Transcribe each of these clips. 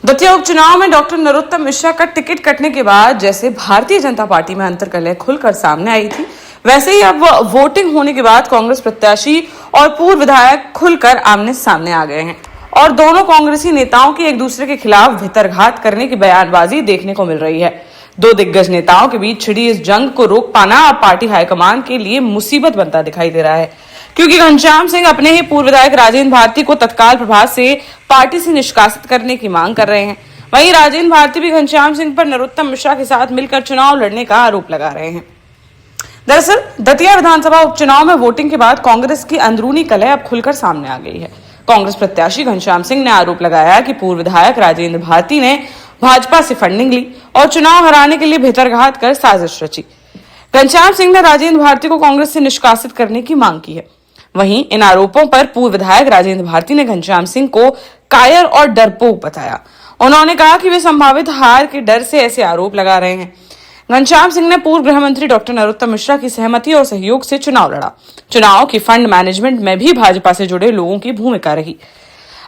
दतिया उपचुनाव में डॉक्टर नरोत्तम मिश्रा का टिकट कटने के बाद जैसे भारतीय जनता पार्टी में अंतर्कलह खुलकर सामने आई थी, वैसे ही अब वोटिंग होने के बाद कांग्रेस प्रत्याशी और पूर्व विधायक खुलकर आमने सामने आ गए हैं और दोनों कांग्रेसी नेताओं की एक दूसरे के खिलाफ भितरघात करने की बयानबाजी देखने को मिल रही है। दो दिग्गज नेताओं के बीच छिड़ी इस जंग को रोक पाना अब पार्टी हाईकमान के लिए मुसीबत बनता दिखाई दे रहा है, क्योंकि घनश्याम सिंह अपने ही पूर्व विधायक राजेंद्र भारती को तत्काल प्रभाव से पार्टी से निष्कासित करने की मांग कर रहे हैं। वहीं राजेंद्र भारती भी घनश्याम सिंह पर नरोत्तम मिश्रा के साथ मिलकर चुनाव लड़ने का आरोप लगा रहे हैं। दरअसल दतिया विधानसभा उपचुनाव में वोटिंग के बाद कांग्रेस की अंदरूनी कलह अब खुलकर सामने आ गई है। कांग्रेस प्रत्याशी घनश्याम सिंह ने आरोप लगाया कि पूर्व विधायक राजेंद्र भारती ने भाजपा से फंडिंग ली और चुनाव हराने के लिए भितरघात कर साजिश रची। घनश्याम सिंह ने राजेंद्र भारती को कांग्रेस से निष्कासित करने की मांग की है। वहीं इन आरोपों पर पूर्व विधायक राजेंद्र भारती ने घनश्याम सिंह को कायर और डरपोक बताया। उन्होंने कहा कि वे संभावित हार के डर से ऐसे आरोप लगा रहे हैं। घनश्याम सिंह ने पूर्व गृह मंत्री डॉक्टर नरोत्तम मिश्रा की सहमति और सहयोग से चुनाव लड़ा। चुनाव की फंड मैनेजमेंट में भी भाजपा से जुड़े लोगों की भूमिका रही।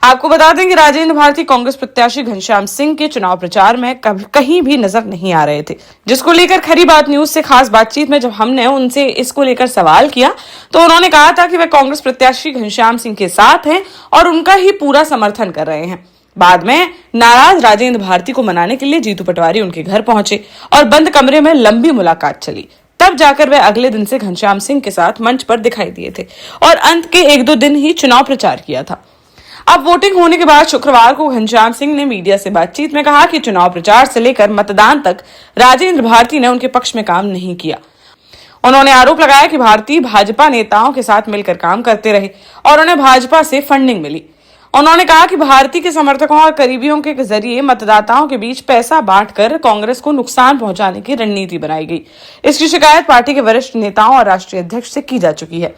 आपको बता दें कि राजेंद्र भारती कांग्रेस प्रत्याशी घनश्याम सिंह के चुनाव प्रचार में कहीं भी नजर नहीं आ रहे थे, जिसको लेकर खरी बात न्यूज से खास बातचीत में जब हमने उनसे इसको लेकर सवाल किया तो उन्होंने कहा था कि वे कांग्रेस प्रत्याशी घनश्याम सिंह के साथ हैं और उनका ही पूरा समर्थन कर रहे हैं। बाद में नाराज राजेंद्र भारती को मनाने के लिए जीतू पटवारी उनके घर पहुंचे और बंद कमरे में लंबी मुलाकात चली। तब जाकर वे अगले दिन से घनश्याम सिंह के साथ मंच पर दिखाई दिए थे और अंत के 1-2 दिन ही चुनाव प्रचार किया था। अब वोटिंग होने के बाद शुक्रवार को घनश्याम सिंह ने मीडिया से बातचीत में कहा कि चुनाव प्रचार से लेकर मतदान तक राजेंद्र भारती ने उनके पक्ष में काम नहीं किया। उन्होंने आरोप लगाया कि भारती भाजपा नेताओं के साथ मिलकर काम करते रहे और उन्हें भाजपा से फंडिंग मिली। उन्होंने कहा कि भारती के समर्थकों और करीबियों के जरिए मतदाताओं के बीच पैसा बांटकर कांग्रेस को नुकसान पहुंचाने की रणनीति बनाई गई। इसकी शिकायत पार्टी के वरिष्ठ नेताओं और राष्ट्रीय अध्यक्ष से की जा चुकी है।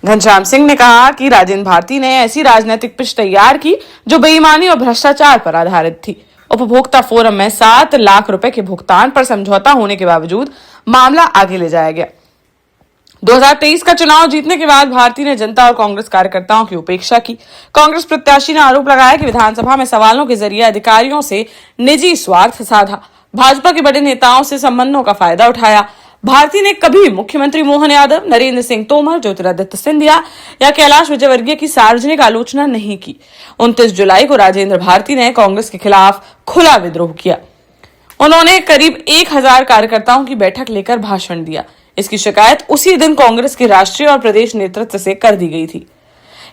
घनश्याम सिंह ने कहा कि राजेंद्र भारती ने ऐसी राजनीतिक पिच तैयार की जो बेईमानी और भ्रष्टाचार पर आधारित थी। उपभोक्ता फोरम में 7 लाख रुपए के भुगतान पर समझौता होने के बावजूद मामला आगे ले जाया गया। 2023 का चुनाव जीतने के बाद भारती ने जनता और कांग्रेस कार्यकर्ताओं की उपेक्षा की। कांग्रेस प्रत्याशी ने आरोप लगाया कि विधानसभा में सवालों के जरिए अधिकारियों से निजी स्वार्थ साधा, भाजपा के बड़े नेताओं से संबंधों का फायदा उठाया। भारती ने कभी मुख्यमंत्री मोहन यादव, नरेंद्र सिंह तोमर, ज्योतिरादित्य सिंधिया या कैलाश विजयवर्गीय की सार्वजनिक आलोचना नहीं की। 29 जुलाई को राजेंद्र भारती ने कांग्रेस के खिलाफ खुला विद्रोह किया। उन्होंने करीब 1000 कार्यकर्ताओं की बैठक लेकर भाषण दिया। इसकी शिकायत उसी दिन कांग्रेस के राष्ट्रीय और प्रदेश नेतृत्व से कर दी गई थी।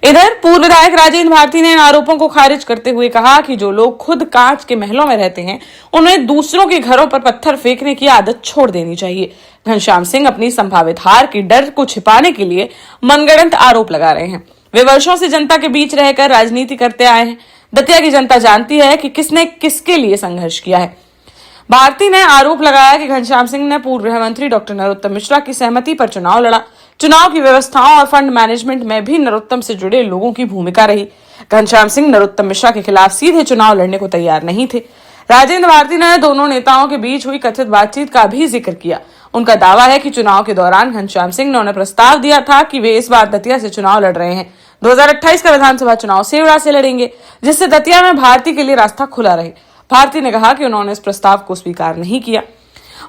इधर पूर्व विधायक राजेंद्र भारती ने इन आरोपों को खारिज करते हुए कहा कि जो लोग खुद कांच के महलों में रहते हैं, उन्हें दूसरों के घरों पर पत्थर फेंकने की आदत छोड़ देनी चाहिए। घनश्याम सिंह अपनी संभावित हार के डर को छिपाने के लिए मनगढ़ंत आरोप लगा रहे हैं। वे वर्षों से जनता के बीच रहकर राजनीति करते आए हैं। दतिया की जनता जानती है कि किसने किसके लिए संघर्ष किया है। भारती ने आरोप लगाया कि घनश्याम सिंह ने पूर्व गृह मंत्री डॉक्टर नरोत्तम मिश्रा की सहमति पर चुनाव लड़ा। चुनाव की व्यवस्थाओं और फंड मैनेजमेंट में भी नरोत्तम से जुड़े लोगों की भूमिका रही। घनश्याम सिंह नरोत्तम मिश्रा के खिलाफ सीधे चुनाव लड़ने को तैयार नहीं थे। राजेंद्र भारती ने दोनों नेताओं के बीच हुई कथित बातचीत का भी जिक्र किया। उनका दावा है कि चुनाव के दौरान घनश्याम सिंह ने उन्हें प्रस्ताव दिया था कि वे इस बार दतिया से चुनाव लड़ रहे हैं। 2028 का विधानसभा चुनाव सेवड़ा से लड़ेंगे, जिससे दतिया में भारती के लिए रास्ता खुला रहे। भारती ने कहा कि उन्होंने इस प्रस्ताव को स्वीकार नहीं किया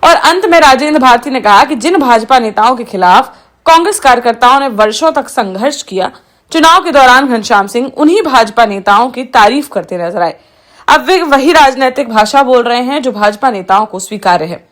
और अंत में राजेंद्र भारती ने कहा कि जिन भाजपा नेताओं के खिलाफ कांग्रेस कार्यकर्ताओं ने वर्षों तक संघर्ष किया, चुनाव के दौरान घनश्याम सिंह उन्हीं भाजपा नेताओं की तारीफ करते नजर आए। अब वे वही राजनीतिक भाषा बोल रहे हैं जो भाजपा नेताओं को स्वीकार्य है।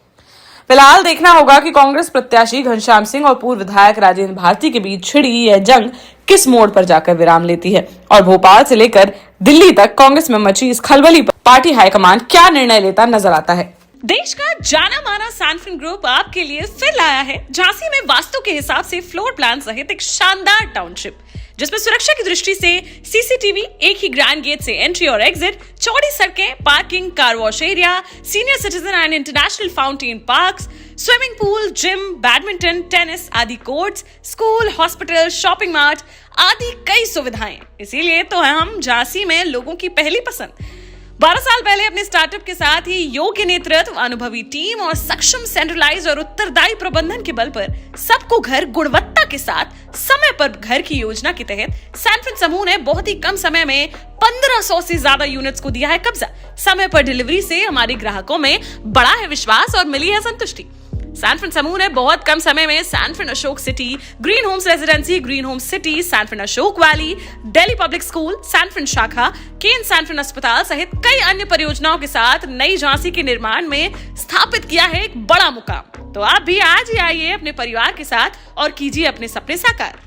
फिलहाल देखना होगा कि कांग्रेस प्रत्याशी घनश्याम सिंह और पूर्व विधायक राजेंद्र भारती के बीच छिड़ी यह जंग किस मोड़ पर जाकर विराम लेती है और भोपाल से लेकर दिल्ली तक कांग्रेस में मची इस खलबली पर पार्टी हाईकमान क्या निर्णय लेता नजर आता है। देश का जाना माना सैनफिन ग्रुप आपके लिए फिर लाया है झांसी में वास्तु के हिसाब से फ्लोर प्लान सहित एक शानदार टाउनशिप, जिसमें सुरक्षा की दृष्टि से सीसीटीवी, एक ही ग्रैंड गेट से एंट्री और एग्जिट, चौड़ी सड़कें, parking, car wash area, senior citizen and international fountain parks, swimming pool, gym, badminton, tennis आदि courts, school, hospital, shopping mart आदि कई सुविधाएं। इसीलिए तो हम झांसी में लोगों की पहली पसंद। 12 साल पहले अपने स्टार्टअप के साथ ही योग्य नेतृत्व, अनुभवी टीम और सक्षम सेंट्रलाइज और उत्तरदायी प्रबंधन के बल पर सबको घर गुणवत्ता के साथ समय पर घर की योजना के तहत सैनफिन समूह ने बहुत ही कम समय में 1500 से ज्यादा यूनिट्स को दिया है कब्जा। समय पर डिलीवरी से हमारे ग्राहकों में बढ़ा है विश्वास और मिली है संतुष्टि। सैनफिन समूह ने बहुत कम समय में सैनफिन Ashok city, green homes residency, green homes city, सैनफिन Ashok valley, Delhi public school, सैनफिन शाखा, केन सैनफिन अस्पताल सहित कई अन्य परियोजनाओं के साथ नई झांसी के निर्माण में स्थापित किया है एक बड़ा मुकाम। तो आप भी आज ही आइए अपने परिवार के साथ और कीजिए अपने सपने साकार।